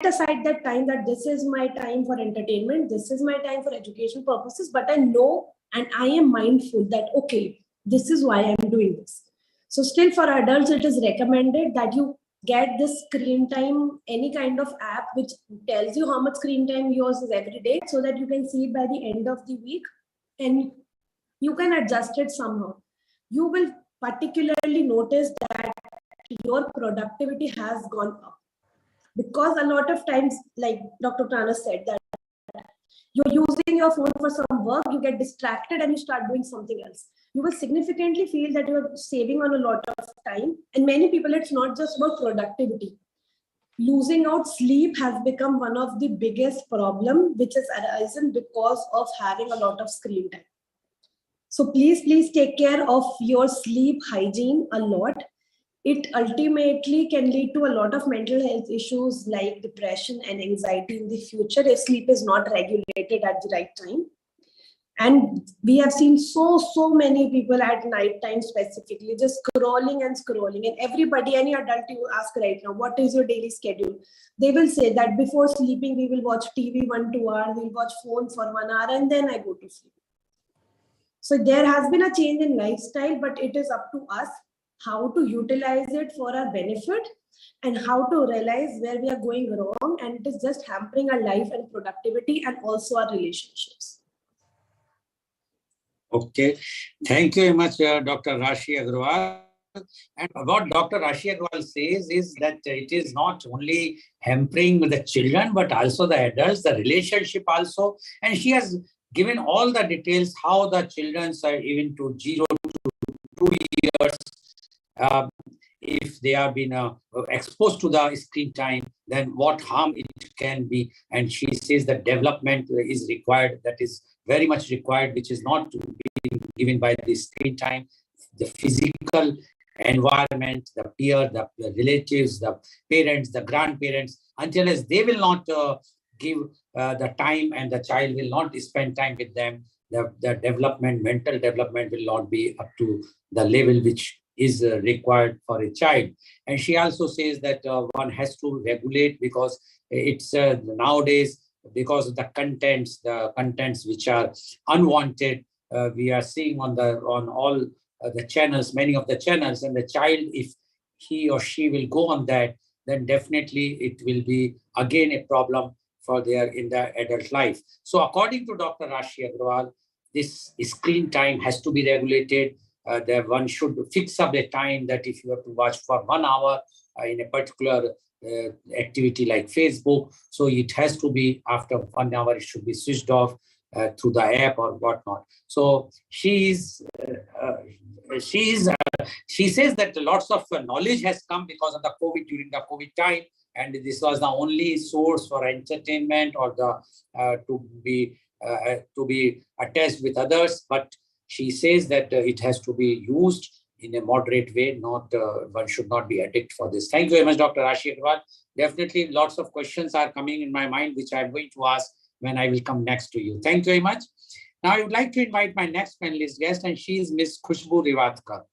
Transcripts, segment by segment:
aside that time, that this is my time for entertainment, this is my time for education purposes, but I know and I am mindful that, okay, this is why I'm doing this. So still for adults, it is recommended that you get this screen time, any kind of app which tells you how much screen time yours is every day, so that you can see it by the end of the week and you can adjust it somehow. You will particularly notice that your productivity has gone up. Because a lot of times, like Dr. Prana said, that you're using your phone for some work, you get distracted and you start doing something else. You will significantly feel that you're saving on a lot of time. And many people, it's not just about productivity. Losing out sleep has become one of the biggest problem which has arisen because of having a lot of screen time. So please take care of your sleep hygiene a lot. It ultimately can lead to a lot of mental health issues like depression and anxiety in the future if sleep is not regulated at the right time. And we have seen so many people at night time specifically just scrolling and scrolling. And everybody, any adult you ask right now, what is your daily schedule? They will say that before sleeping, we will watch TV 1-2 hours, we'll watch phone for 1 hour, and then I go to sleep. So there has been a change in lifestyle, but it is up to us how to utilize it for our benefit and how to realize where we are going wrong, and it is just hampering our life and productivity and also our relationships. Okay, thank you very much, Dr. Rashi Agrawal. And what Dr. Rashi Agrawal says is that it is not only hampering the children, but also the adults, the relationship also. And she has given all the details how the children are even to 0 to 2 years. If they have been exposed to the screen time, then what harm it can be. And she says that development is required, that is very much required, which is not being given by the screen time. The physical environment, the peer, the relatives, the parents, the grandparents, until as they will not give the time and the child will not spend time with them, the development, mental development will not be up to the level which is required for a child. And she also says that one has to regulate, because it's nowadays, because of the contents which are unwanted, we are seeing on all the channels, many of the channels, and the child, if he or she will go on that, then definitely it will be again a problem for in the adult life. So according to Dr. Rashi Agrawal, this screen time has to be regulated. That one should fix up a time that if you have to watch for 1 hour in a particular activity like Facebook, so it has to be after 1 hour, it should be switched off through the app or whatnot. So she says that lots of knowledge has come because of the COVID, during the COVID time, and this was the only source for entertainment or to be attached with others. But she says that it has to be used in a moderate way, not one should not be addicted for this. Thank you very much, Dr. Rashi Agrawal. Definitely lots of questions are coming in my mind, which I'm going to ask when I will come next to you. Thank you very much. Now I would like to invite my next panelist guest, and she is Ms. 𝐂𝐀𝐑𝐔 𝐍𝐄𝐖𝐒.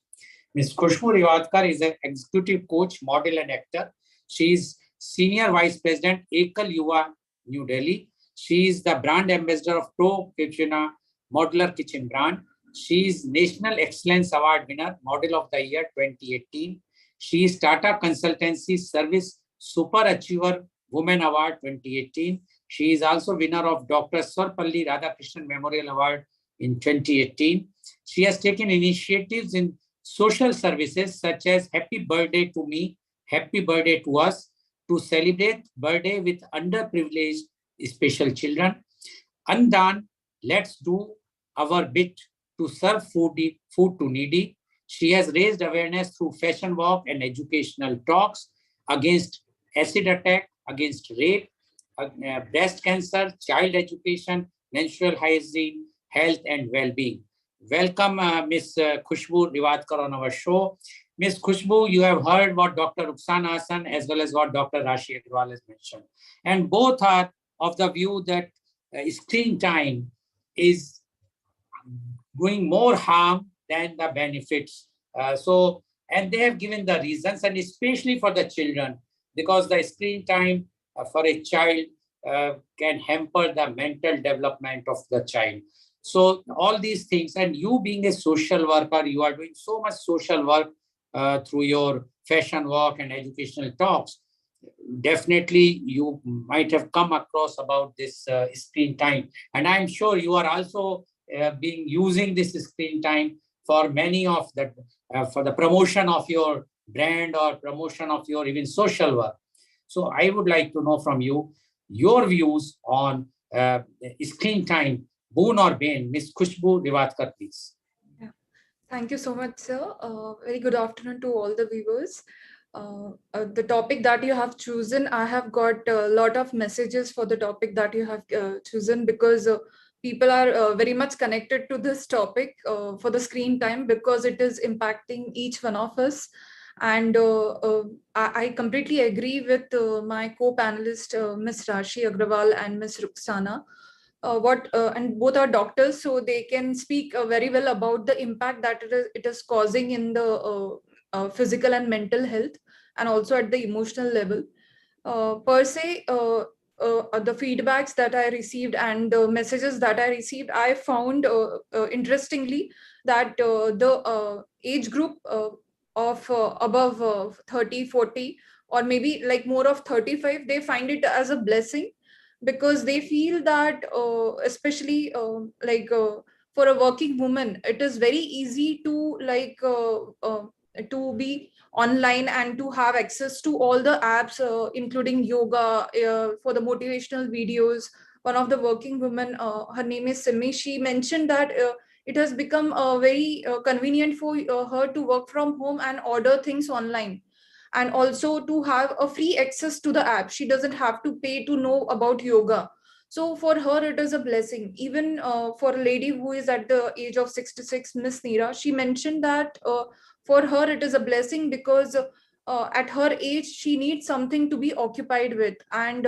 Ms. 𝐂𝐂𝐑𝐔 𝐍𝐄𝐼𝐒 is an executive coach, model, and actor. She is Senior Vice President, 𝐂𝐀𝐑𝐔 Yuva, New Delhi. She is the brand ambassador of To Bolenge Modular Kitchen brand. She is National Excellence Award winner, Model of the Year 2018. She is Tata Consultancy Service Super Achiever Women Award 2018. She is also winner of Dr. Sarvepalli Radhakrishnan Memorial Award in 2018. She has taken initiatives in social services such as Happy Birthday to Me, Happy Birthday to Us, to celebrate birthday with underprivileged special children. Andan, Let's Do Our Bit to serve food to needy. She has raised awareness through fashion walk and educational talks against acid attack, against rape, breast cancer, child education, menstrual hygiene, health and well-being. Welcome, Ms. 𝐂𝐀𝐑𝐔 𝐍𝐄𝐼𝐒 on our show. Ms. 𝐂𝐂𝐑𝐔, you have heard what Dr. Rukhsana Hassan as well as what Dr. Rashi Agrawal has mentioned. And both are of the view that screen time is doing more harm than the benefits. And they have given the reasons, and especially for the children, because the screen time for a child can hamper the mental development of the child. So all these things, and you being a social worker, you are doing so much social work through your fashion walk and educational talks. Definitely, you might have come across about this screen time, and I'm sure you are also using this screen time for many of the for the promotion of your brand or promotion of your even social work. So I would like to know from you your views on screen time, Boon or Bane. Miss 𝐂𝐀𝐑𝐔 𝐍𝐄𝐻, please. Yeah. Thank you so much, sir. Very good afternoon to all the viewers. The topic that you have chosen, I have got a lot of messages for the topic that you have chosen, because people are very much connected to this topic for the screen time, because it is impacting each one of us. And I completely agree with my co-panelist, Ms. Rashi Agrawal and Ms. Ruxana. And both are doctors, so they can speak very well about the impact that it is causing in the physical and mental health, and also at the emotional level. Per se, the feedbacks that I received and the messages that I received, I found interestingly that the age group of above 30, 40, or maybe like more of 35, they find it as a blessing, because they feel that especially for a working woman, it is very easy to to be online and to have access to all the apps, including yoga, for the motivational videos. One of the working women, her name is Simi, she mentioned that it has become very convenient for her to work from home and order things online, and also to have a free access to the app. She doesn't have to pay to know about yoga. So for her, it is a blessing. Even for a lady who is at the age of 66, Miss Neera, she mentioned that for her, it is a blessing, because at her age, she needs something to be occupied with. And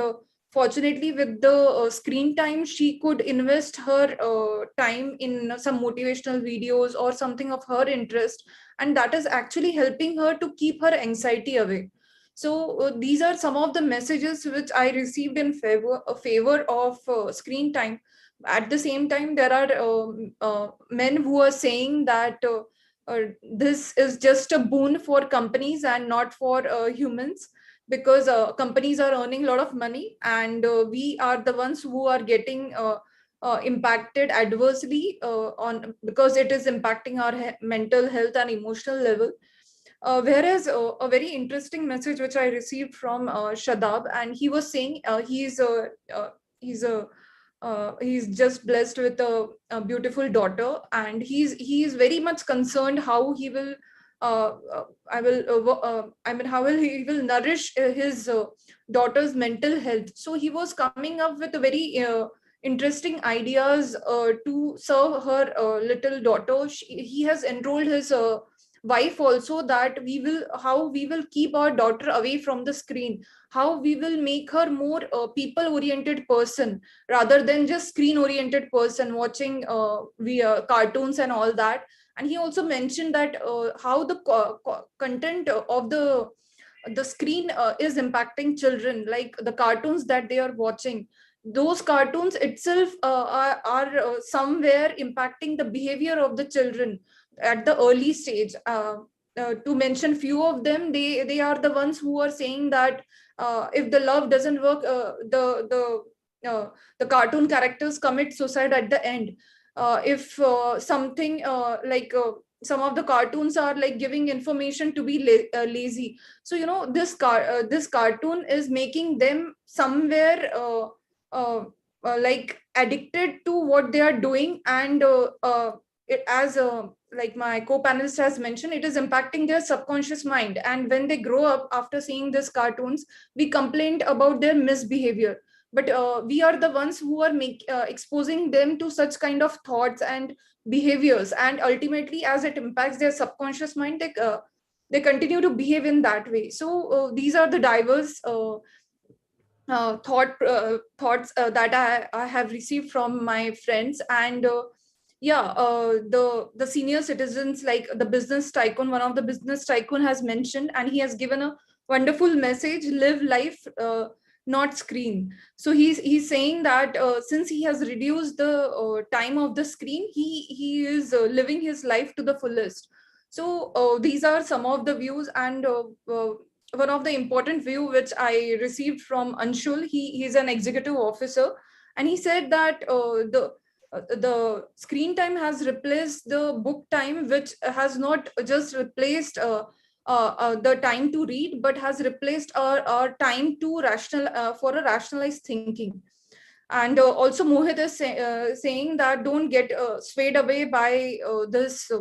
fortunately, with the screen time, she could invest her time in some motivational videos or something of her interest, and that is actually helping her to keep her anxiety away. So these are some of the messages which I received in favor of screen time. At the same time, there are men who are saying that this is just a boon for companies and not for humans, because companies are earning a lot of money, and we are the ones who are getting impacted adversely because it is impacting our mental health and emotional level. Whereas a very interesting message which I received from Shadab, and he was saying he's a he's just blessed with a beautiful daughter, and he is very much concerned how he will how will he will nourish his daughter's mental health. So he was coming up with a very interesting ideas to serve her little daughter. He has enrolled his wife also, that how we will keep our daughter away from the screen, how we will make her more people oriented person rather than just screen oriented person watching cartoons and all that. And he also mentioned that how the content of the screen is impacting children, like the cartoons that they are watching. Those cartoons itself are somewhere impacting the behavior of the children at the early stage. To mention few of them, they are the ones who are saying that if the love doesn't work, the cartoon characters commit suicide at the end. If something some of the cartoons are like giving information to be lazy. So this cartoon is making them somewhere like addicted to what they are doing, and it, as like my co-panelist has mentioned, it is impacting their subconscious mind. And when they grow up after seeing these cartoons, we complained about their misbehavior, but we are the ones who are exposing them to such kind of thoughts and behaviors, and ultimately as it impacts their subconscious mind, they continue to behave in that way. So these are the diverse thoughts that I have received from my friends. And the senior citizens, like the business tycoon, one of the business tycoon has mentioned, and he has given a wonderful message: live life not screen. So he's saying that since he has reduced the time of the screen, he is living his life to the fullest. So these are some of the views, and one of the important view which I received from Anshul. He's an executive officer, and he said that the screen time has replaced the book time, which has not just replaced the time to read, but has replaced our time to for a rationalized thinking. And also Mohit is saying that don't get swayed away by this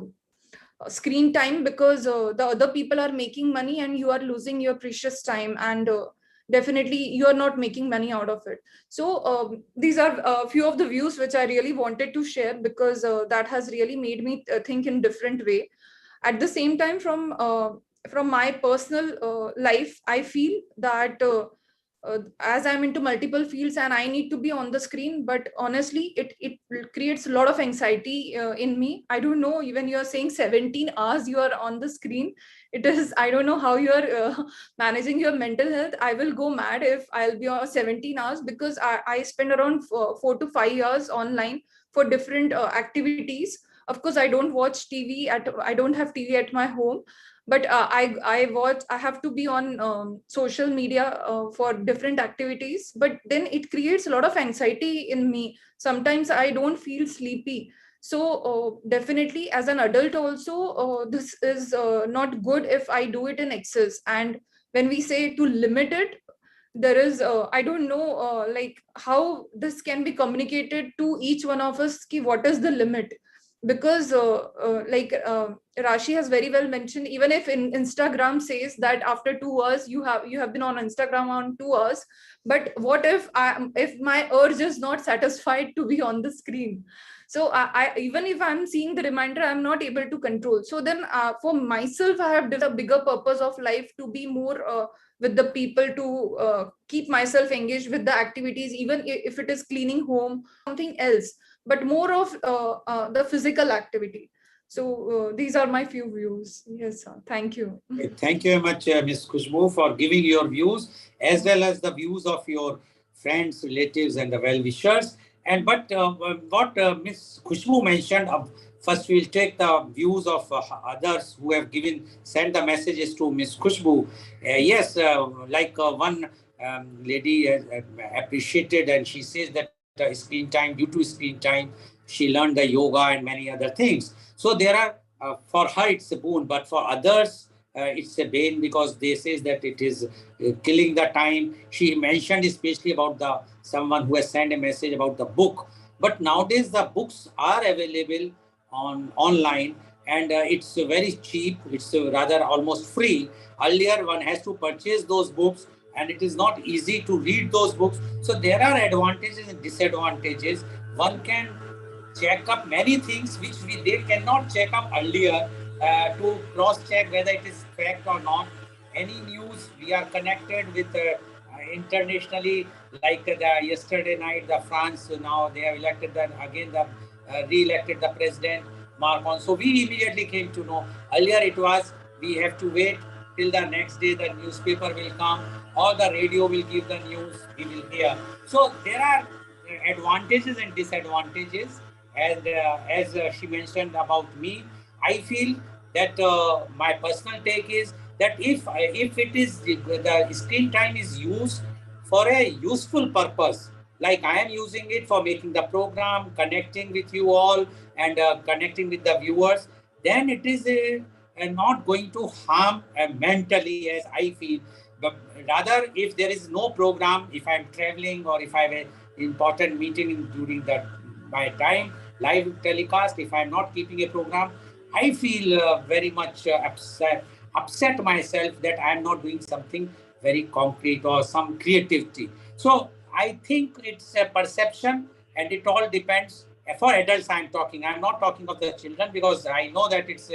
screen time, because the other people are making money and you are losing your precious time, and definitely you are not making money out of it. So these are a few of the views which I really wanted to share, because that has really made me think in different way. At the same time, from my personal life, I feel that as I'm into multiple fields and I need to be on the screen, but honestly it creates a lot of anxiety in me. I don't know, even you're saying 17 hours you are on the screen, it is, I don't know how you're managing your mental health. I will go mad if I'll be on 17 hours, because I spend around 4 to 5 years online for different activities. Of course, I don't watch TV I don't have TV at my home, but I have to be on social media for different activities. But then it creates a lot of anxiety in me. Sometimes I don't feel sleepy. So definitely as an adult also, this is not good if I do it in excess. And when we say to limit it, there is I don't know like how this can be communicated to each one of us, ki what is the limit. Because Rashi has very well mentioned, even if in Instagram says that after 2 hours you have been on Instagram on 2 hours, but what if my urge is not satisfied to be on the screen? So I even if I'm seeing the reminder, I'm not able to control. So then for myself, I have developed a bigger purpose of life to be more with the people, to keep myself engaged with the activities, even if it is cleaning home, something else, but more of the physical activity. So these are my few views. Yes, sir. Thank you. Thank you very much, Ms. Khushbu, for giving your views, as well as the views of your friends, relatives, and the well-wishers. And but what Ms. Khushbu mentioned, first we'll take the views of others who have sent the messages to Ms. Khushbu. Yes, one lady appreciated, and she says that screen time, due to screen time, she learned the yoga and many other things. So there are, for her it's a boon, but for others it's a bane, because they say that it is killing the time. She mentioned especially about someone who has sent a message about the book. But nowadays the books are available online, and it's very cheap. It's rather almost free. Earlier one has to purchase those books, and it is not easy to read those books. So there are advantages and disadvantages. One can check up many things which they cannot check up earlier, to cross-check whether it is correct or not. Any news, we are connected with internationally, like yesterday night, the France, now they have elected re-elected the president, Macron. So we immediately came to know. Earlier it was, we have to wait till the next day, the newspaper will come, or the radio will give the news, we will hear. So there are advantages and disadvantages. And as she mentioned about me, I feel that my personal take is that if it is the screen time is used for a useful purpose, like I am using it for making the program, connecting with you all, and connecting with the viewers, then it is not going to harm mentally, as I feel. But rather, if there is no program, if I'm traveling, or if I have an important meeting during my time, live telecast, if I'm not keeping a program, I feel very much upset myself that I'm not doing something very concrete or some creativity. So I think it's a perception, and it all depends. For adults I'm talking, I'm not talking of the children, because I know that it's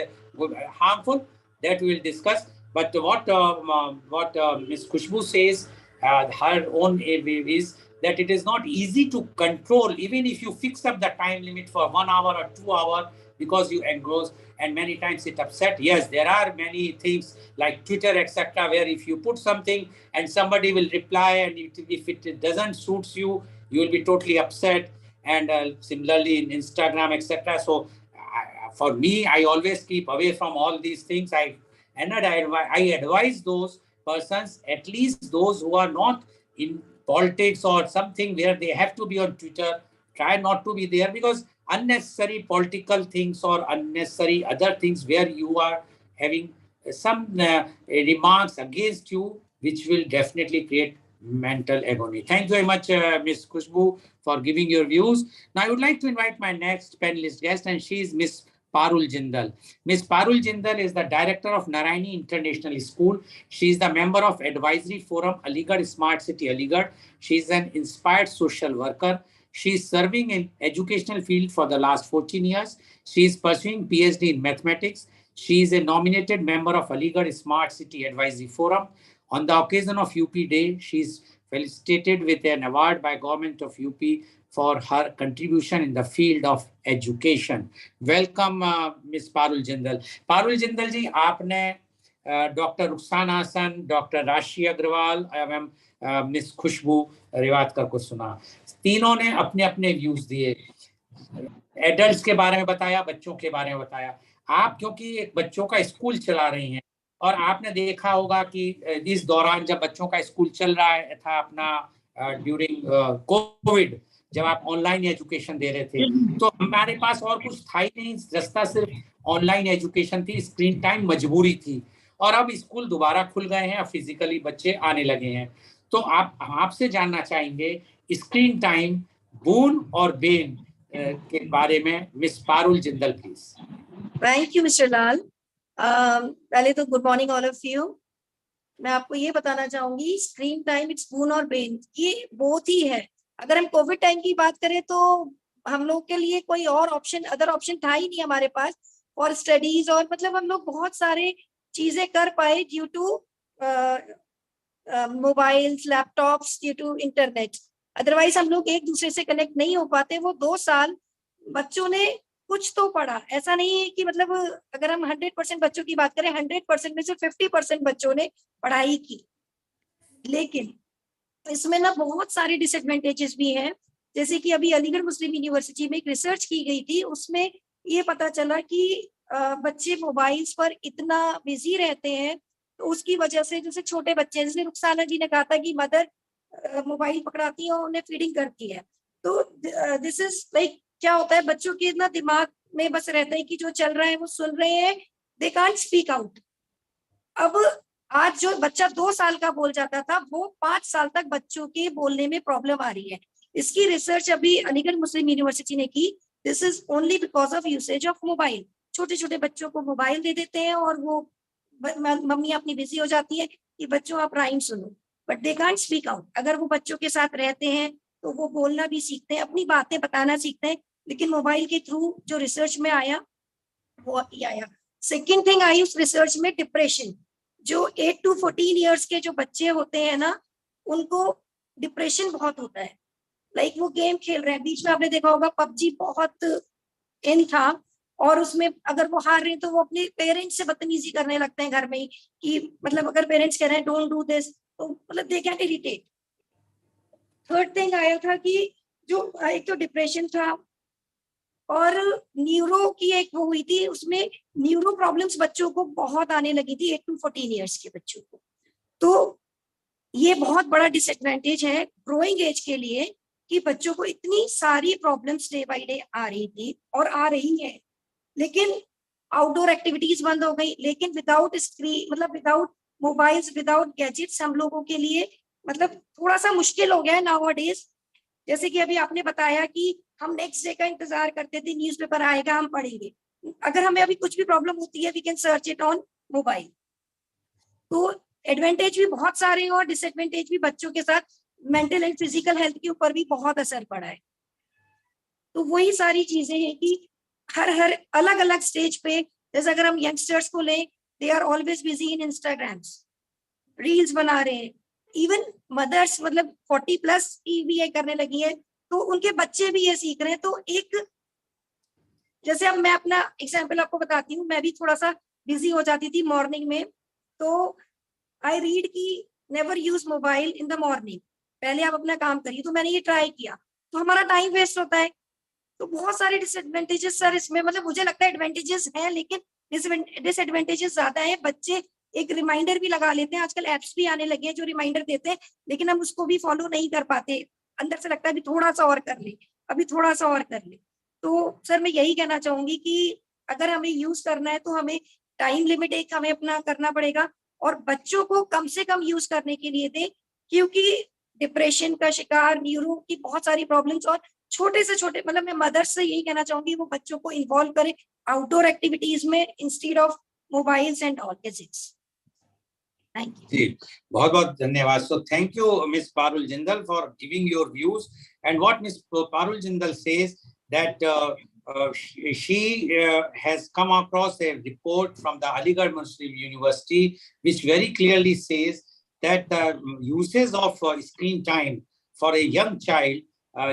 harmful. That we will discuss. But what Ms. Khushbu says, her own view is that it is not easy to control, even if you fix up the time limit for 1 hour or 2 hours, because you engross, and many times it upset. Yes, there are many things like Twitter, etc., where if you put something and somebody will reply, and if it doesn't suits you, you will be totally upset. And similarly in Instagram, etc. So for me, I always keep away from all these things. I advise those persons, at least those who are not in politics or something where they have to be on Twitter, try not to be there, because unnecessary political things or unnecessary other things where you are having some remarks against you, which will definitely create mental agony. Thank you very much, Ms. Khushbu, for giving your views. Now, I would like to invite my next panelist guest, and she is Ms. Parul Jindal. Ms. Parul Jindal is the director of Narayani International School. She is the member of Advisory Forum Aligarh Smart City Aligarh. She is an inspired social worker. She is serving in educational field for the last 14 years. She is pursuing PhD in mathematics. She is a nominated member of Aligarh Smart City Advisory Forum. On the occasion of UP Day, she is felicitated with an award by Government of UP for her contribution in the field of education. Welcome, Ms. Parul Jindal. Parul Jindal जी, आपने doctor Rukhsana Hasan, doctor राशि अग्रवाल एवं miss खुशबू रेवातकर को सुना। तीनों ने अपने अपने views दिए, एडल्ट्स के बारे में बताया, बच्चों के बारे में बताया। आप क्योंकि एक बच्चों का स्कूल चला रही हैं, और आपने देखा होगा कि इस दौरान जब बच्चों का स्कूल चल रहा था अपना ड्यूरिंग कोविड, जब आप ऑनलाइन एजुकेशन दे रहे थे, तो हमारे पास और कुछ था ही नहीं, रास्ता सिर्फ ऑनलाइन एजुकेशन थी, स्क्रीन टाइम मजबूरी थी। और अब स्कूल दोबारा खुल गए हैं, अब फिजिकली बच्चे आने लगे हैं। तो आपसे जानना चाहेंगे स्क्रीन टाइम, बून और बेन के बारे में। Miss Parul Jindal please. Thank you mister Lal. पहले तो good morning all of you. मैं आपको ये बताना चाहूंगी, स्क्रीन टाइम इट्स बून और बेन, ये बहुत ही है। अगर हम कोविड टाइम की बात करें तो हम लोग के लिए कोई और अदर ऑप्शन था ही नहीं हमारे पास फॉर स्टडीज, और मतलब हम लोग बहुत सारे चीजें कर पाए due to mobiles, laptops, due to internet. Otherwise हम लोग एक दूसरे से कनेक्ट नहीं हो पाते। वो 2 साल बच्चों ने कुछ तो पढ़ा, ऐसा नहीं है कि मतलब अगर हम 100% बच्चों की बात करें, 100% में से 50% बच्चों ने पढ़ाई की। लेकिन इसमें ना बहुत सारे डिसएडवांटेजेस भी हैं। जैसे कि अभी अलीगढ़ मुस्लिम यूनिवर्सिटी में एक रिसर्च की गई थी, उसमें ये पता चला कि बच्चे मोबाइल्स पर इतना बिजी रहते हैं, तो उसकी वजह से जैसे छोटे बच्चे, जैसे रुखसाना जी ने कहा था कि मदर मोबाइल पकड़ाती है और उन्हें फीडिंग करती है, तो दिस इज लाइक क्या होता है, बच्चों के इतना दिमाग में बस रहता है कि जो चल रहा है वो सुन रहे हैं, दे कांट स्पीक आउट। अब आज जो बच्चा 2 साल का बोल जाता था, वो 5 साल तक बच्चों के बोलने में प्रॉब्लम आ रही है। इसकी रिसर्च अभी अलीगढ़ मुस्लिम यूनिवर्सिटी ने की। This is only because of usage of mobile. छोटे छोटे बच्चों को मोबाइल दे देते हैं और वो मम्मी अपनी बिजी हो जाती है कि बच्चों आप राइम सुनो, but they can't speak out. अगर वो बच्चों के साथ रहते हैं तो वो बोलना भी सीखते हैं, अपनी बातें बताना सीखते हैं, लेकिन मोबाइल के थ्रू जो रिसर्च में आया वो ये आया। सेकेंड थिंग आई उस रिसर्च में, डिप्रेशन। जो 8 to 14 ईयर्स के जो बच्चे होते हैं ना, उनको डिप्रेशन बहुत होता है। लाइक वो गेम खेल रहे हैं, बीच में आपने देखा होगा पबजी बहुत इन था, और उसमें अगर वो हार रहे हैं तो वो अपने पेरेंट्स से बदतमीजी करने लगते हैं घर में ही, कि मतलब अगर पेरेंट्स कह रहे हैं डोंट डू दिस, तो मतलब they get irritate. Third thing आया था कि जो एक तो डिप्रेशन था, और न्यूरो की एक वो हुई थी, उसमें न्यूरो प्रॉब्लम्स बच्चों को बहुत आने लगी थी 8 to 14 ईयर्स के बच्चों को। तो ये बहुत बड़ा डिसएडवांटेज है ग्रोइंग एज के लिए कि बच्चों को इतनी सारी प्रॉब्लम्स डे बाय डे आ रही थी और आ रही है। लेकिन आउटडोर एक्टिविटीज बंद हो गई, लेकिन विदाउट स्क्रीन, मतलब विदाउट मोबाइल्स, विदाउट गैजेट्स हम लोगों के लिए मतलब थोड़ा सा मुश्किल हो गया है नाउअडेज। जैसे कि अभी आपने बताया कि हम नेक्स्ट डे का इंतजार करते थे, न्यूज़पेपर आएगा हम पढ़ेंगे। अगर हमें अभी कुछ भी प्रॉब्लम होती है, we can search it on mobile. तो एडवांटेज भी बहुत सारे हैं और डिसएडवांटेज भी। बच्चों के साथ मेंटल एंड फिजिकल हेल्थ के ऊपर भी बहुत असर पड़ा है। तो वही सारी चीजें हैं कि हर अलग अलग स्टेज पे, जैसे अगर हम यंगस्टर्स को लें, they are always busy in Instagrams, reels बना रहे हैं। इवन मदर्स मतलब 40+ भी ये करने लगी है, तो उनके बच्चे भी ये सीख रहे हैं। तो एक जैसे अब मैं अपना एग्जाम्पल आपको बताती हूँ, मैं भी थोड़ा सा बिजी हो जाती थी मॉर्निंग में, तो आई रीड की never use mobile in the morning, पहले आप अपना काम करिए। तो मैंने ये ट्राई किया, तो हमारा टाइम वेस्ट होता है। तो बहुत सारे डिसएडवांटेजेस सर इसमें, मतलब मुझे लगता है एडवांटेजेस हैं लेकिन डिसएडवांटेजेस ज्यादा है। बच्चे एक रिमाइंडर भी लगा लेते हैं, आजकल एप्स भी आने लगे हैं जो रिमाइंडर देते हैं, लेकिन हम उसको भी फॉलो नहीं कर पाते। अंदर से लगता है अभी थोड़ा सा और कर ले, अभी थोड़ा सा और कर ले। तो सर मैं यही कहना चाहूंगी कि अगर हमें यूज करना है तो हमें टाइम लिमिट एक हमें अपना करना पड़ेगा, और बच्चों को कम से कम यूज करने के लिए दें, क्योंकि डिप्रेशन का शिकार, न्यूरो की बहुत सारी प्रॉब्लम्स, और छोटे से छोटे, मतलब मैं मदर्स से यही कहना चाहूंगी वो बच्चों को इन्वॉल्व करें आउटडोर एक्टिविटीज में instead of mobiles and all gadgets. Thank you जी, बहुत बहुत धन्यवाद। So thank you, Miss Parul Jindal, for giving your views. And what Miss Parul Jindal says that she has come across a report from the Aligarh Muslim University, which very clearly says that the usage of screen time for a young child,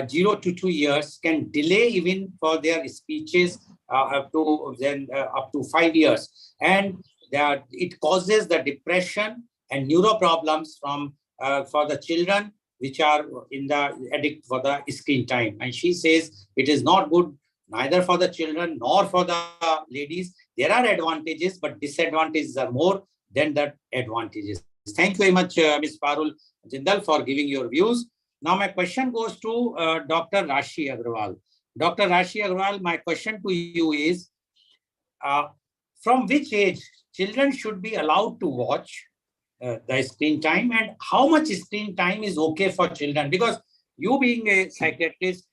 0 to 2 years, can delay even for their speeches up to 5 years, and that it causes the depression and neuro problems for the children which are in the addict for the screen time. And she says it is not good neither for the children nor for the ladies. There are advantages, but disadvantages are more than the advantages. Thank you very much, Ms. Parul Jindal, for giving your views. Now my question goes to Dr. Rashi Agrawal. Dr. Rashi Agrawal, my question to you is, from which age children should be allowed to watch the screen time, and how much screen time is okay for children? Because you being a psychiatrist,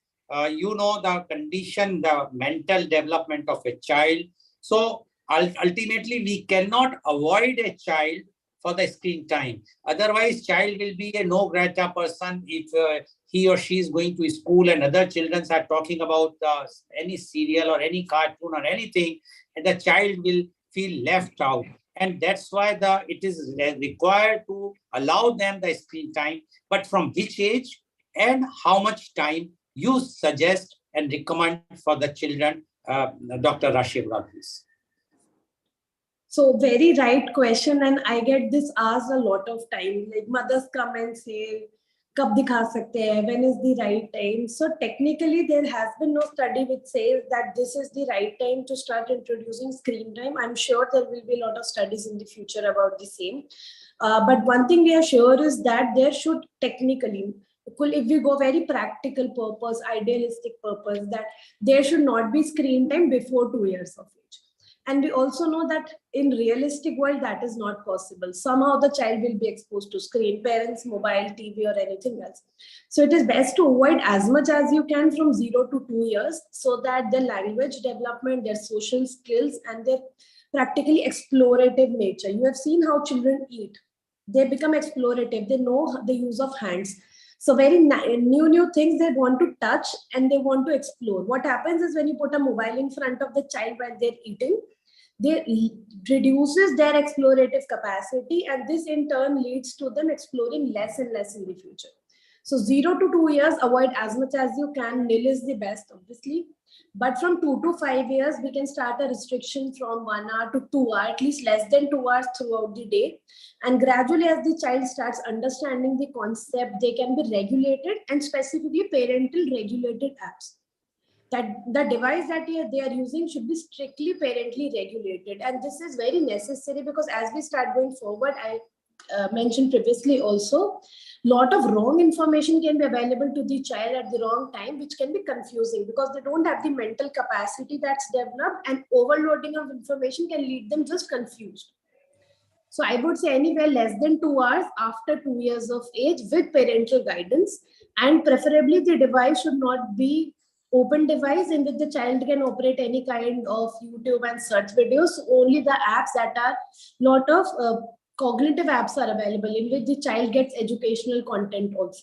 you know the condition, the mental development of a child. So ultimately we cannot avoid a child for the screen time. Otherwise, child will be a no-grata person if he or she is going to school and other children are talking about any serial or any cartoon or anything, and the child will feel left out. And that's why it is required to allow them the screen time. But from which age and how much time you suggest and recommend for the children? Dr. Rashi Agrawal, please. So very right question, and I get this asked a lot of time. Like mothers come and say, "Kab dikha sakte hai? When is the right time?" So technically, there has been no study which says that this is the right time to start introducing screen time. I'm sure there will be a lot of studies in the future about the same. But one thing we are sure is that there should technically, if we go very practical purpose, idealistic purpose, that there should not be screen time before 2 years of age. And we also know that in realistic world, that is not possible. Somehow the child will be exposed to screen, parents, mobile, TV, or anything else. So it is best to avoid as much as you can from 0 to 2 years, so that their language development, their social skills, and their practically explorative nature. You have seen how children eat. They become explorative. They know the use of hands. So very new things they want to touch and they want to explore. What happens is when you put a mobile in front of the child while they're eating, they reduces their explorative capacity, and this in turn leads to them exploring less and less in the future. So 0 to 2 years, avoid as much as you can. Nil is the best, obviously. But from 2 to 5 years, we can start a restriction from 1 hour to 2 hours, at least less than 2 hours throughout the day. And gradually, as the child starts understanding the concept, they can be regulated, and specifically parental regulated apps. That the device that they are using should be strictly parentally regulated. And this is very necessary because as we start going forward, I mentioned previously also, lot of wrong information can be available to the child at the wrong time, which can be confusing because they don't have the mental capacity that's developed, and overloading of information can lead them just confused. So I would say anywhere less than 2 hours after 2 years of age with parental guidance, and preferably the device should not be open device in which the child can operate any kind of YouTube and search videos. Only the apps that are lot of cognitive apps are available in which the child gets educational content also.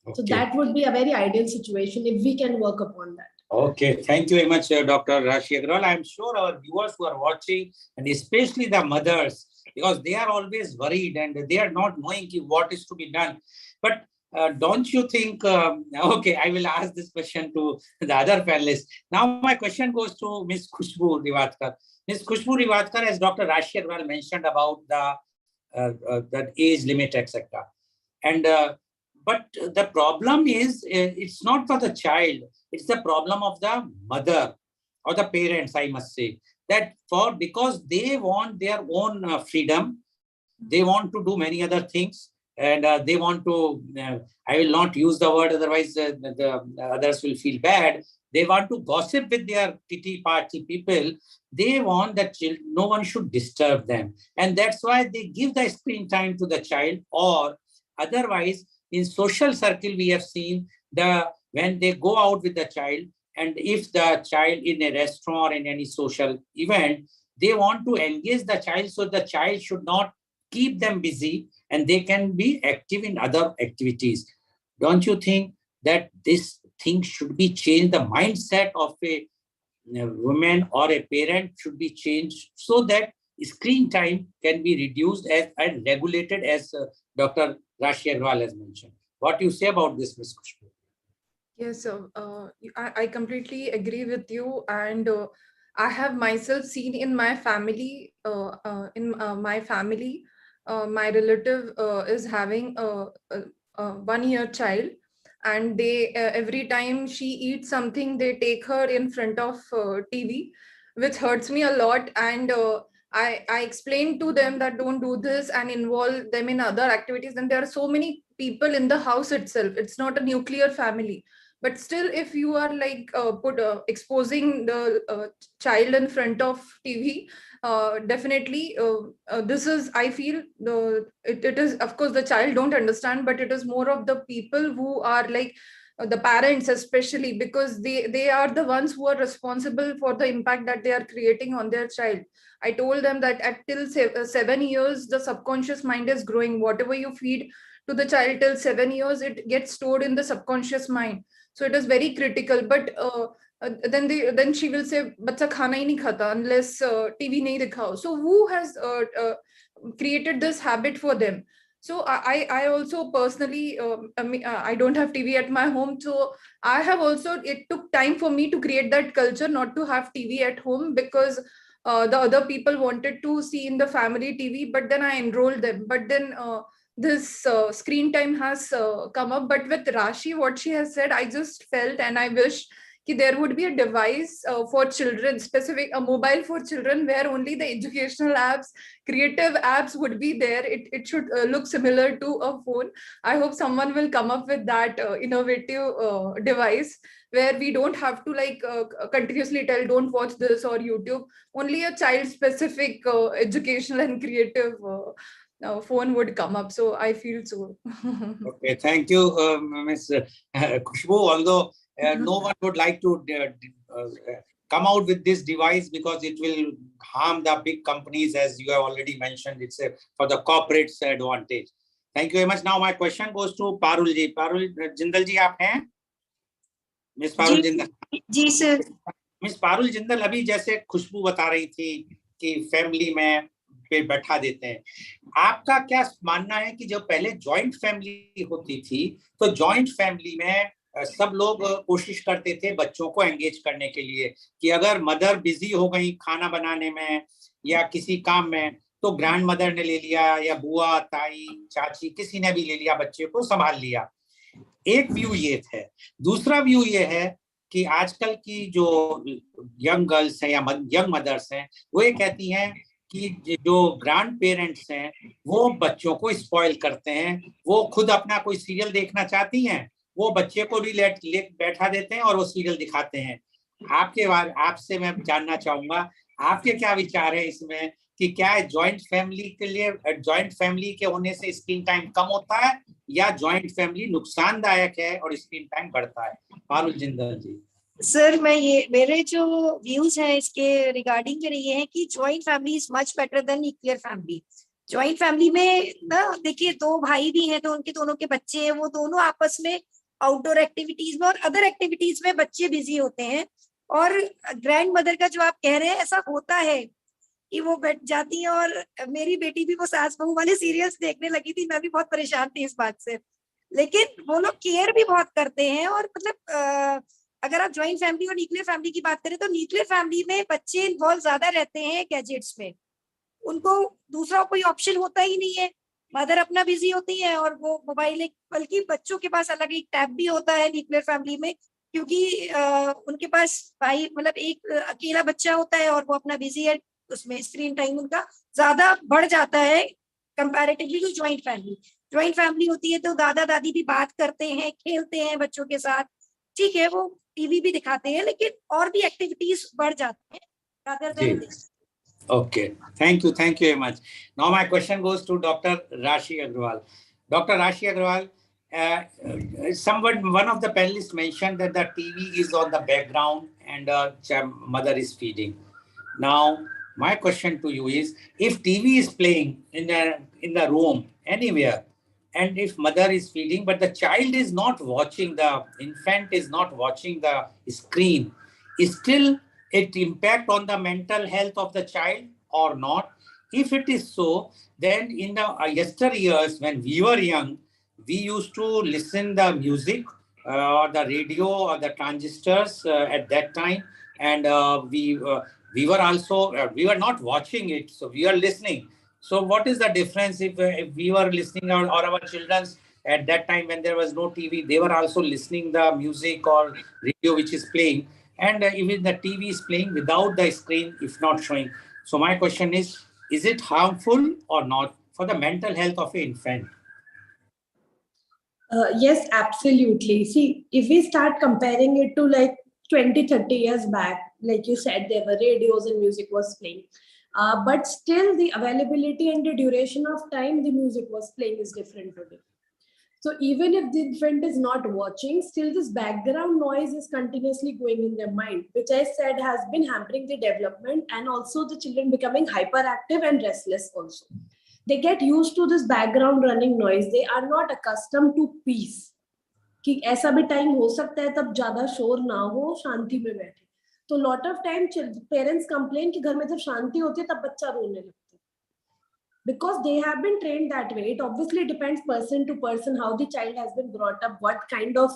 Okay. So that would be a very ideal situation if we can work upon that. Okay, thank you very much, Dr. Rashi Agrawal. I'm sure our viewers who are watching, and especially the mothers, because they are always worried and they are not knowing what is to be done. But don't you think, okay, I will ask this question to the other panelists. Now my question goes to Ms. Khushbu Rewardkar. Ms. Khushbu Rewardkar, as Dr. Rashi Agarwal mentioned about that age limit, etc. And but the problem is, it's not for the child, it's the problem of the mother or the parents, I must say, that because they want their own freedom, they want to do many other things, and they want to, I will not use the word, otherwise the others will feel bad. They want to gossip with their kitty party people. They want that no one should disturb them. And that's why they give the screen time to the child. Or otherwise, in social circle, we have seen when they go out with the child, and if the child in a restaurant or in any social event, they want to engage the child, so the child should not keep them busy and they can be active in other activities. Don't you think that this thing should be changed? The mindset of a woman or a parent should be changed so that screen time can be reduced and regulated, as Dr. Rashi Agarwal has mentioned. What do you say about this, Ms. Khushbu? Yes, so I completely agree with you, and I have myself seen in my family. My relative is having a 1-year child, and they every time she eats something, they take her in front of TV, which hurts me a lot. And I explained to them that don't do this and involve them in other activities. And there are so many people in the house itself. It's not a nuclear family. But still, if you are like exposing the child in front of TV, definitely this is, I feel, it is, of course, the child don't understand, but it is more of the people who are like the parents, especially, because they are the ones who are responsible for the impact that they are creating on their child. I told them that at till 7 years, the subconscious mind is growing. Whatever you feed to the child till 7 years, it gets stored in the subconscious mind. So it is very critical. But then she will say, "Bachcha khana hi nahi khata unless TV nahi dikhao." So who has created this habit for them? So I also personally, I don't have TV at my home. So I have also, it took time for me to create that culture not to have TV at home, because the other people wanted to see in the family TV, but then I enrolled them. But then this screen time has come up. But with Rashi, what she has said, I just felt, and I wish there would be a device for children, specific, a mobile for children, where only the educational apps, creative apps would be there. It should look similar to a phone. I hope someone will come up with that innovative device, where we don't have to like continuously tell don't watch this or YouTube. Only a child specific educational and creative phone would come up. So I feel so. Okay, thank you, Ms. Khushbu. Although no one would like to come out with this device because it will harm the big companies, as you have already mentioned. It's for the corporate's advantage. Thank you very much. Now my question goes to Parul ji. Parul Jindal ji, आप हैं? Miss Parul Jindal. जी sir. Miss Parul Jindal, अभी जैसे खुशबू बता रही थी कि family में पे बैठा देते हैं, आपका क्या मानना है कि जो पहले जॉइंट फैमिली होती थी, तो जॉइंट फैमिली में सब लोग कोशिश करते थे बच्चों को एंगेज करने के लिए, कि अगर मदर बिजी हो गई खाना बनाने में या किसी काम में, तो ग्रैंड मदर ने ले लिया, या बुआ, ताई, चाची, किसी ने भी ले लिया, बच्चे को संभाल लिया. एक व्यू ये है. दूसरा व्यू ये है कि आजकल की जो यंग गर्ल्स हैं या यंग मदर्स हैं, वो ये कहती हैं कि जो ग्रैंड पेरेंट्स हैं वो बच्चों को स्पॉइल करते हैं. वो खुद अपना कोई सीरियल देखना चाहती हैं, वो बच्चे को भी ले बैठा देते हैं और वो सीरियल दिखाते हैं. आपसे मैं जानना चाहूंगा, आपके क्या विचार है इसमें, कि क्या जॉइंट फैमिली के लिए, जॉइंट फैमिली के होने से स्क्रीन टाइम कम होता है, या जॉइंट फैमिली नुकसानदायक है और स्क्रीन टाइम बढ़ता है? पारुल जिंदल जी. सर, मेरे जो व्यूज हैं इसके रिगार्डिंग मेरे ये है कि joint family is much better than nuclear family. Joint family में ना देखिए, 2 भाई भी हैं तो उनके दोनों के बच्चे हैं, वो दोनों आपस में आउटडोर एक्टिविटीज में और अदर एक्टिविटीज में बच्चे बिजी होते हैं. और ग्रैंड मदर का जो आप कह रहे हैं, ऐसा होता है कि वो बैठ जाती है. और मेरी बेटी भी वो सास बहू वाले सीरियल्स देखने लगी थी, मैं भी बहुत परेशान थी इस बात से. लेकिन वो लोग केयर भी बहुत करते हैं। और मतलब अगर आप ज्वाइंट फैमिली और न्यूक्लियर फैमिली की बात करें तो न्यूक्लियर फैमिली में बच्चे इन्वॉल्व ज्यादा रहते हैं गैजेट्स में, उनको दूसरा कोई ऑप्शन होता ही नहीं है। मदर अपना बिजी होती है और वो मोबाइल, बल्कि बच्चों के पास अलग एक टैब भी होता है न्यूक्लियर फैमिली में, क्योंकि उनके पास भाई मतलब एक अकेला बच्चा होता है और वो अपना बिजी है, उसमें स्क्रीन टाइम उनका ज्यादा बढ़ जाता है comparatively to joint family. Joint family होती है तो दादा दादी भी बात करते हैं, खेलते हैं बच्चों के साथ, ठीक है, वो टीवी भी दिखाते हैं, लेकिन और भी एक्टिविटीज बढ़ जाती हैं rather than this. Okay, thank you very much. Now my question goes to Dr. Rashi Agrawal. Dr. Rashi Agrawal, one of the panelists mentioned that the TV is on the background and mother is feeding. Now my question to you is, if TV is playing in the room anywhere, and if mother is feeding, but the child is not watching, the infant is not watching the screen, is still it impact on the mental health of the child or not? If it is so, then in the yesteryears when we were young, we used to listen the music or the radio or the transistors at that time, and we were also we were not watching it, so we are listening. So what is the difference if we were listening, or our children at that time when there was no TV, they were also listening the music or radio which is playing, and even the TV is playing without the screen if not showing. So my question is it harmful or not for the mental health of an infant? Yes, absolutely. See, if we start comparing it to like 20, 30 years back, like you said, there were radios and music was playing. But still the availability and the duration of time the music was playing is different today. So even if the infant is not watching, still this background noise is continuously going in their mind, which I said has been hampering the development, and also the children becoming hyperactive and restless also. They get used to this background running noise. They are not accustomed to peace. कि ऐसा भी time हो सकता है तब ज्यादा शोर ना हो, शांति में बैठे. तो lot of time parents complain कि घर में जब शांति होती है तब बच्चा रोने लगता है. Because they have been trained that way. It obviously depends person to person how the child has been brought up, what kind of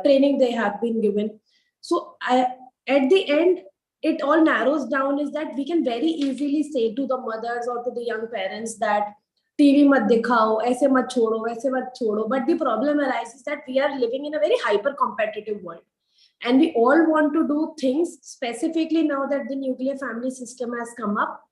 training they have been given. So at the end, it all narrows down is that we can very easily say to the mothers or to the young parents that TV mat dikhao, aise mat chodo, aise mat chodo. But the problem arises that we are living in a very hyper competitive world. And we all want to do things, specifically now that the nuclear family system has come up,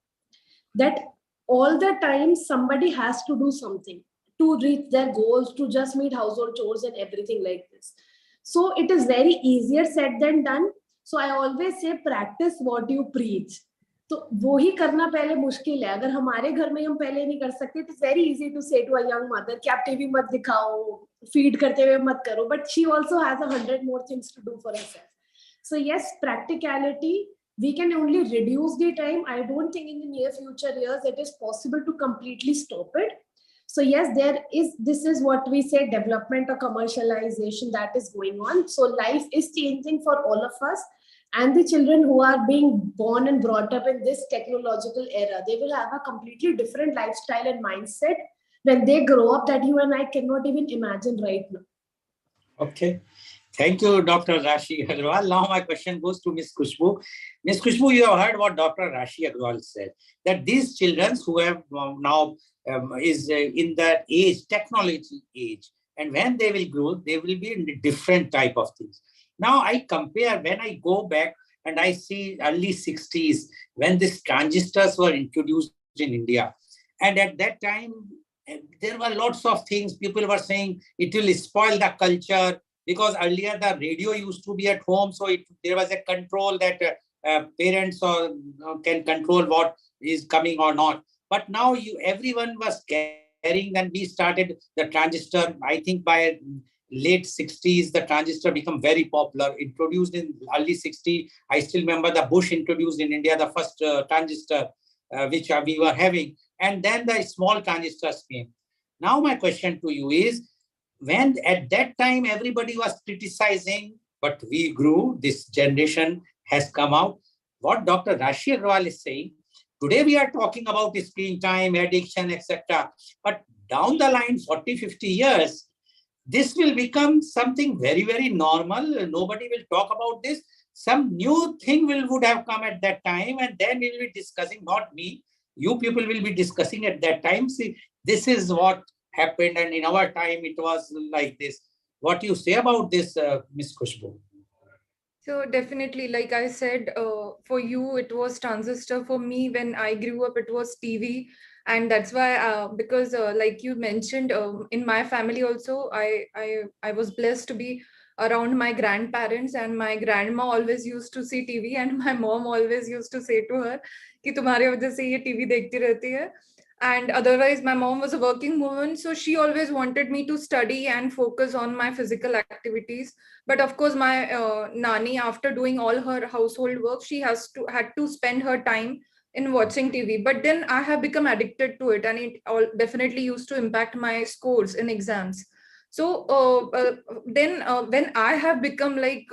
that all the time somebody has to do something to reach their goals, to just meet household chores and everything like this. So it is very easier said than done. So I always say practice what you preach. तो वो ही करना पहले मुश्किल है. अगर हमारे घर में हम पहले नहीं कर सकते, it's very easy to say to a young mother कि आप टीवी मत दिखाओ, feed करते हुए मत करो. But she also has 100 more things to do for herself. So yes, practicality, we can only reduce the time. I don't think in the near future years it is possible to completely stop it. So yes, this is what we say, development or commercialization that is going on. So life is changing for all of us. And the children who are being born and brought up in this technological era, they will have a completely different lifestyle and mindset when they grow up that you and I cannot even imagine right now. Okay. Thank you, Dr. Rashi Agrawal. Now my question goes to Ms. Khushbu. Ms. Khushbu, you have heard what Dr. Rashi Agrawal said, that these children who have now is in that age, technology age, and when they will grow, they will be in a different type of things. Now I compare, when I go back and I see early 60s, when these transistors were introduced in India. And at that time, there were lots of things. People were saying it will spoil the culture, because earlier the radio used to be at home. So there was a control that parents can control what is coming or not. But now everyone was carrying, and we started the transistor. I think by late 60s, the transistor became very popular, introduced in early 60s. I still remember the Bush introduced in India the first transistor, which we were having. And then the small transistors came. Now my question to you is, when at that time everybody was criticizing, but we grew, this generation has come out. What Dr. Rashi Agrawal is saying, today we are talking about screen time, addiction, etc. But down the line, 40, 50 years, this will become something very, very normal. Nobody will talk about this. Some new thing would have come at that time, and then we will be discussing, not me, you people will be discussing at that time. See, this is what happened, and in our time it was like this. What you say about this, Miss Khushbu? So definitely, like I said, for you, it was transistor. For me, when I grew up, it was TV. And that's why, because like you mentioned, in my family also, I was blessed to be around my grandparents, and my grandma always used to see TV, and my mom always used to say to her, कि तुम्हारे वजह से ये TV देखती रहती है. And otherwise, my mom was a working woman, so she always wanted me to study and focus on my physical activities. But of course, my nani, after doing all her household work, she had to spend her time in watching TV. But then I have become addicted to it, and it definitely used to impact my scores in exams. So then when I have become like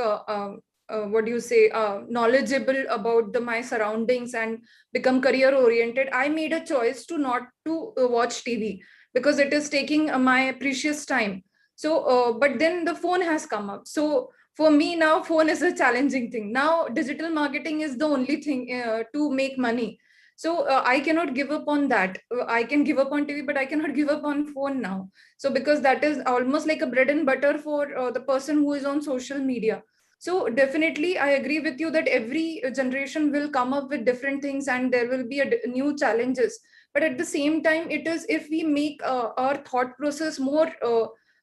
what do you say, knowledgeable about my surroundings and become career oriented, I made a choice to not to watch TV, because it is taking my precious time. So but then the phone has come up. So for me now, phone is a challenging thing. Now digital marketing is the only thing to make money. So I cannot give up on that. I can give up on TV, but I cannot give up on phone now. So because that is almost like a bread and butter for the person who is on social media. So definitely, I agree with you that every generation will come up with different things, and there will be new challenges. But at the same time, it is if we make our thought process more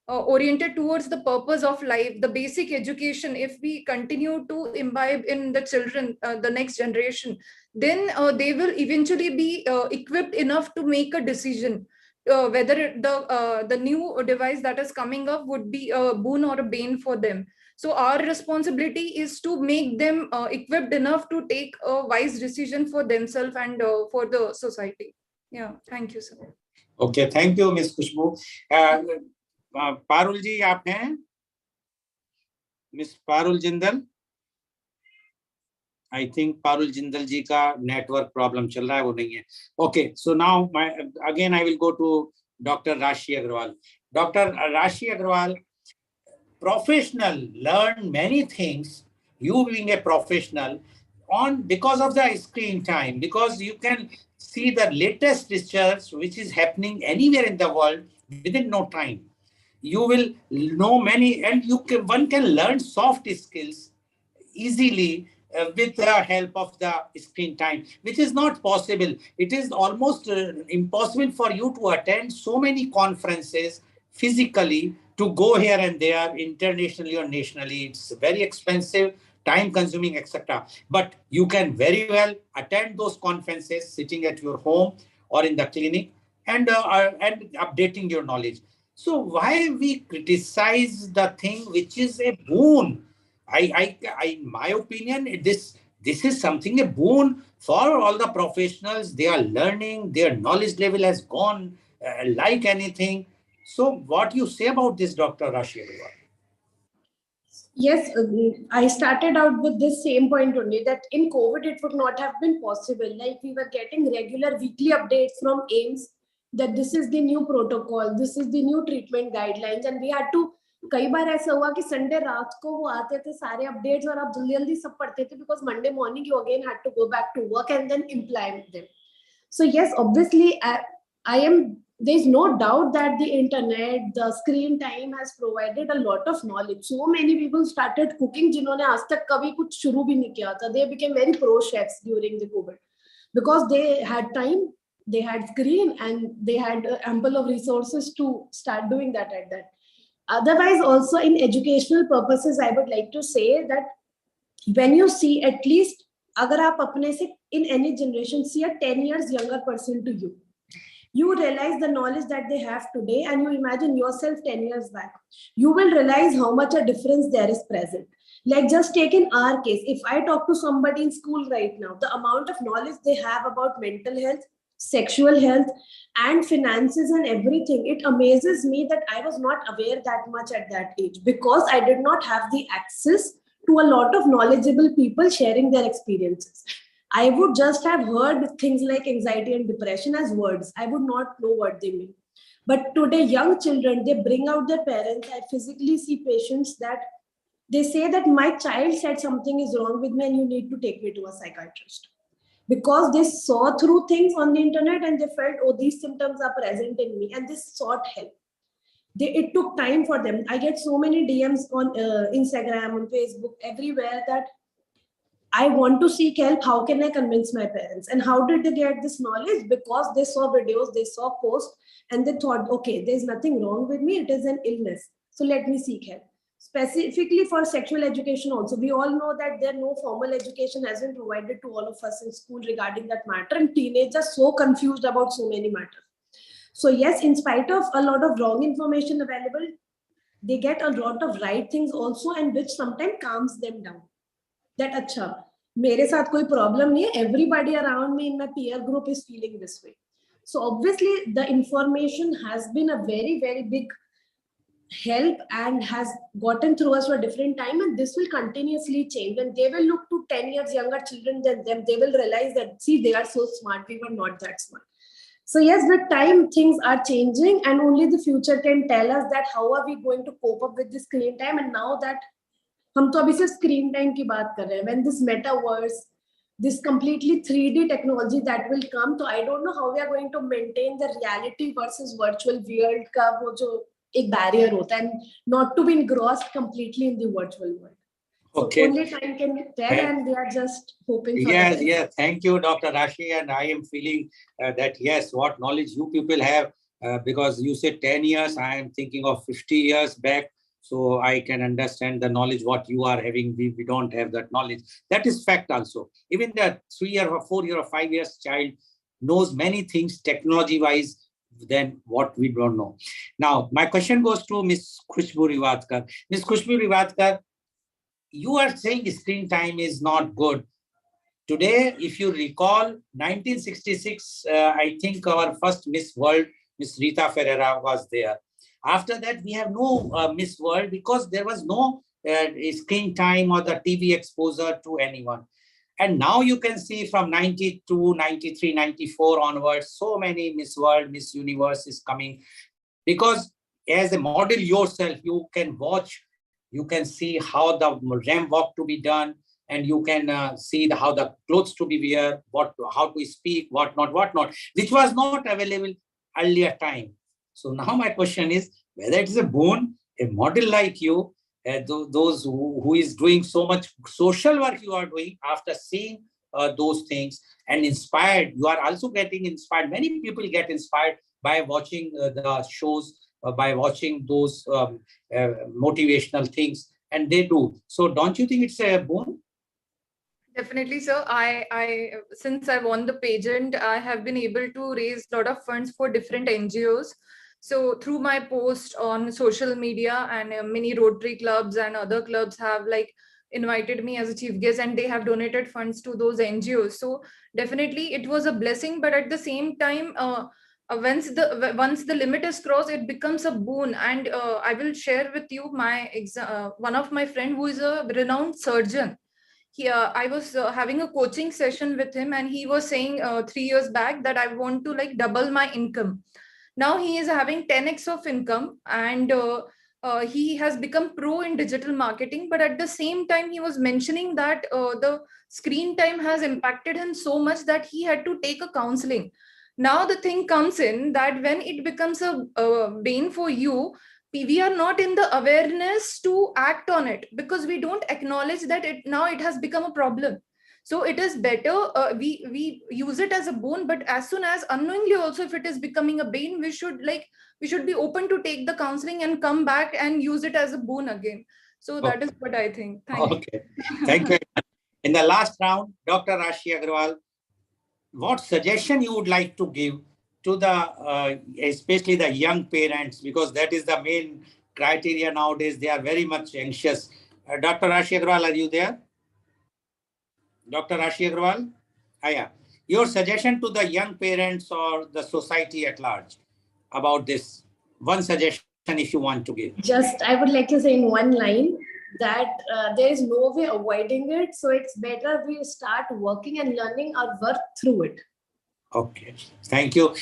oriented towards the purpose of life, the basic education, if we continue to imbibe in the children, the next generation, then they will eventually be equipped enough to make a decision. Whether the new device that is coming up would be a boon or a bane for them. So our responsibility is to make them equipped enough to take a wise decision for themselves and for the society. Yeah, thank you, sir. Okay, thank you, Miss Khushbu. Parul ji आप हैं? Miss Parul Jindal? I think Parul Jindal ji का network problem चल रहा है, वो नहीं है. Okay, so now again I will go to Dr. Rashi Agrawal. Dr. Rashi Agrawal, professional learn many things. You being a professional because of the screen time, because you can see the latest research which is happening anywhere in the world within no time. You will know many, and one can learn soft skills easily with the help of the screen time, which is not possible. It is almost impossible for you to attend so many conferences physically, to go here and there internationally or nationally. It's very expensive, time consuming, etc. But you can very well attend those conferences sitting at your home or in the clinic and updating your knowledge. So why we criticize the thing which is a boon? In my opinion, this is something a boon for all the professionals. They are learning, their knowledge level has gone like anything. So what you say about this, Dr. Rashi Agrawal? Yes, I started out with this same point only, that in COVID, it would not have been possible. Like we were getting regular weekly updates from AIMS that this is the new protocol, this is the new treatment guidelines. And we had to, कई बार ऐसा हुआ कि Sunday रात को वो आते थे सारे अपडेट्स और आप जल्दी जल्दी सब पढ़ते थे, because Monday morning you again had to go back to work and then implement them. So yes, obviously there's no doubt that the internet, the screen time has provided a lot of knowledge. So many people started cooking जिन्होंने आज तक कभी कुछ शुरू भी नहीं किया था. They became very pro chefs during the COVID because they had time, they had screen, and they had ample of resources to start doing that at that. Otherwise, also in educational purposes, I would like to say that when you see, at least अगर आप अपने से in any generation see a 10 years younger person to you, you realize the knowledge that they have today, and you imagine yourself 10 years back, you will realize how much a difference there is present. Like just take in our case, if I talk to somebody in school right now, the amount of knowledge they have about mental health, sexual health, and finances and everything, it amazes me that I was not aware that much at that age, because I did not have the access to a lot of knowledgeable people sharing their experiences. I would just have heard things like anxiety and depression as words. I would not know what they mean. But today, young children, they bring out their parents. I physically see patients that they say that my child said something is wrong with me and you need to take me to a psychiatrist. Because they saw through things on the internet and they felt, oh, these symptoms are present in me, and they sought help. It took time for them. I get so many DMs on Instagram, on Facebook, everywhere that I want to seek help. How can I convince my parents? And how did they get this knowledge? Because they saw videos, they saw posts, and they thought, okay, there's nothing wrong with me. It is an illness. So let me seek help. Specifically for sexual education also, we all know that there no formal education has been provided to all of us in school regarding that matter. And teenagers are so confused about so many matters. So yes, in spite of a lot of wrong information available, they get a lot of right things also, and which sometimes calms them down. That अच्छा मेरे साथ कोई problem नहीं है, everybody around me in my peer group is feeling this way. So obviously the information has been a very, very big help and has gotten through us for a different time, and this will continuously change. And they will look to 10 years younger children than them, they will realize that, see, they are so smart, we were not that smart. So yes, with time things are changing, and only the future can tell us that how are we going to cope up with this screen time. And now that हम तो अभी सिर्फ screen time की बात कर रहे हैं, when this metaverse, this completely 3D technology that will come, so I don't know how we are going to maintain the reality versus virtual world का वो जो एक barrier होता है, and not to be engrossed completely in the virtual world. So Okay. only time can tell, and we are just hoping for yes, yes. Thank you, Dr. Rashi. And I am feeling that, yes, what knowledge you people have, because you said 10 years, I am thinking of 50 years back. So I can understand the knowledge what you are having. We don't have that knowledge. That is fact also. Even the 3-year or 4-year or 5 years child knows many things technology-wise than what we don't know. Now, my question goes to Ms. Khushbu Rivadkar. Ms. Khushbu Rivadkar, you are saying screen time is not good. Today, if you recall, 1966, I think our first Miss World, Miss Rita Ferreira, was there. After that, we have no Miss World because there was no screen time or the TV exposure to anyone. And now you can see from 92, 93, 94 onwards, so many Miss World, Miss Universe is coming. Because as a model yourself, you can watch, you can see how the ramp walk to be done, and you can see how the clothes to be wear, how to speak, what not, which was not available earlier time. So now my question is whether it is a boon, a model like you, those who is doing so much social work you are doing, after seeing those things and inspired, you are also getting inspired. Many people get inspired by watching the shows, by watching those motivational things, and they do. So don't you think it's a boon? Definitely, sir. I since I won the pageant, I have been able to raise a lot of funds for different NGOs. So through my post on social media, and many Rotary clubs and other clubs have invited me as a chief guest, and they have donated funds to those NGOs. So definitely it was a blessing, but at the same time, once the limit is crossed, it becomes a boon. And I will share with you my one of my friend who is a renowned surgeon. I was having a coaching session with him, and he was saying 3 years back that I want to double my income. Now he is having 10x of income, and he has become pro in digital marketing. But at the same time, he was mentioning that the screen time has impacted him so much that he had to take a counseling. Now the thing comes in that when it becomes a bane for you, we are not in the awareness to act on it, because we don't acknowledge that it has become a problem. So it is better we use it as a boon, but as soon as unknowingly also, if it is becoming a bane, we should be open to take the counseling and come back and use it as a boon again. So that is what I think. Thank you. Thank you. In the last round, Dr. Rashi Agarwal, what suggestion you would like to give to the especially the young parents, because that is the main criteria nowadays. They are very much anxious. Dr. Rashi Agarwal, are you there? Dr. Rashi Agarwal? Yeah. Your suggestion to the young parents or the society at large about this, one suggestion if you want to give. Just, I would like to say in one line that there is no way avoiding it. So it's better we start working and learning our work through it. Okay. Thank you.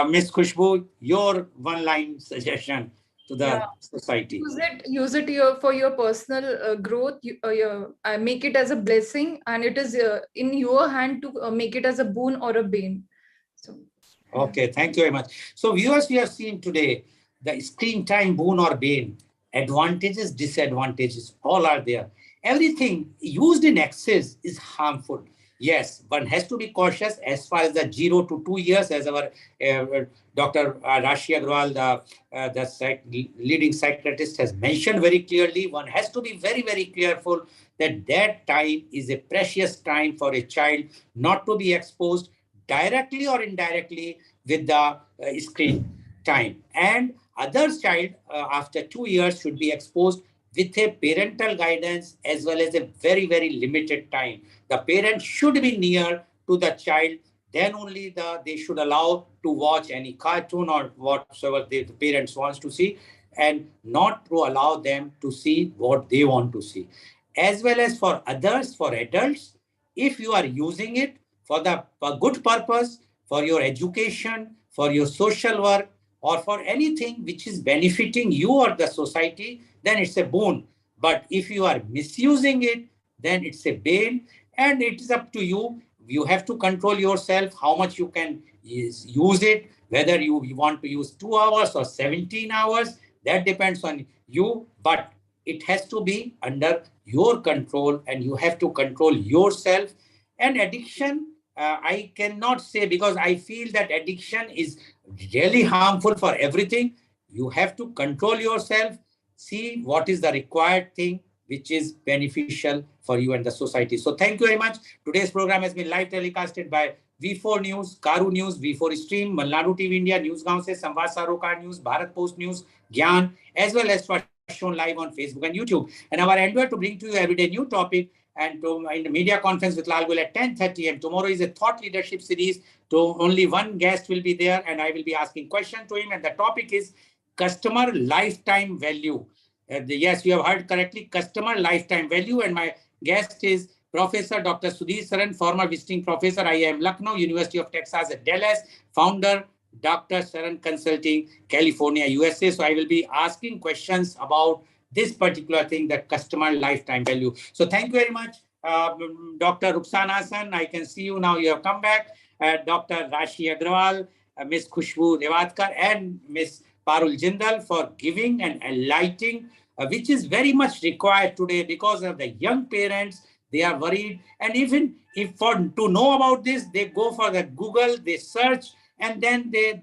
Miss Khushbu, your one-line suggestion to the society. Use it for your personal growth. Make it as a blessing, and it is in your hand to make it as a boon or a bane. So, okay, thank you very much. So, viewers, we have seen today the screen time boon or bane, advantages, disadvantages, all are there. Everything used in excess is harmful. Yes, one has to be cautious as far as the 0 to 2 years, as our Dr. Rashi Agrawal, the leading psychiatrist, has mentioned very clearly. One has to be very, very careful that that time is a precious time for a child not to be exposed directly or indirectly with the screen time. And other child after 2 years should be exposed with a parental guidance as well as a very, very limited time. The parent should be near to the child. Then only they should allow to watch any cartoon or whatsoever the parents wants to see, and not to allow them to see what they want to see. As well as for others, for adults, if you are using it for the good purpose, for your education, for your social work, or for anything which is benefiting you or the society, then it's a boon. But if you are misusing it, then it's a bane, and it is up to you. You have to control yourself how much you can use it, whether you want to use 2 hours or 17 hours. That depends on you, but it has to be under your control, and you have to control yourself. And addiction, I cannot say, because I feel that addiction is really harmful for everything. You have to control yourself, see what is the required thing which is beneficial for you and the society. So thank you very much. Today's program has been live telecasted by V4 News, Caru News, V4 Stream, Malnadu TV India, News Gaon se, Samvad Sarocar News, Bharat Post News, Gyan, as well as shown live on Facebook and YouTube. And our endeavor to bring to you every day new topic, and in the media conference with Lal Goel at 10:30 a.m. Tomorrow is a thought leadership series. So only one guest will be there, and I will be asking questions to him. And the topic is customer lifetime value. Yes, you have heard correctly, customer lifetime value. And my guest is Professor Dr. Sudhir Saran, former visiting professor, IIM Lucknow, University of Texas at Dallas, founder, Dr. Saran Consulting, California, USA. So I will be asking questions about this particular thing, that customer lifetime value. So thank you very much, Dr. Rukhsana Hasan. I can see you now. You have come back. Dr. Rashi Agrawal, Ms. Khushbu Revatkar, and Ms. Parul Jindal for giving and enlightening, which is very much required today because of the young parents. They are worried. And even if to know about this, they go for the Google, they search, and then they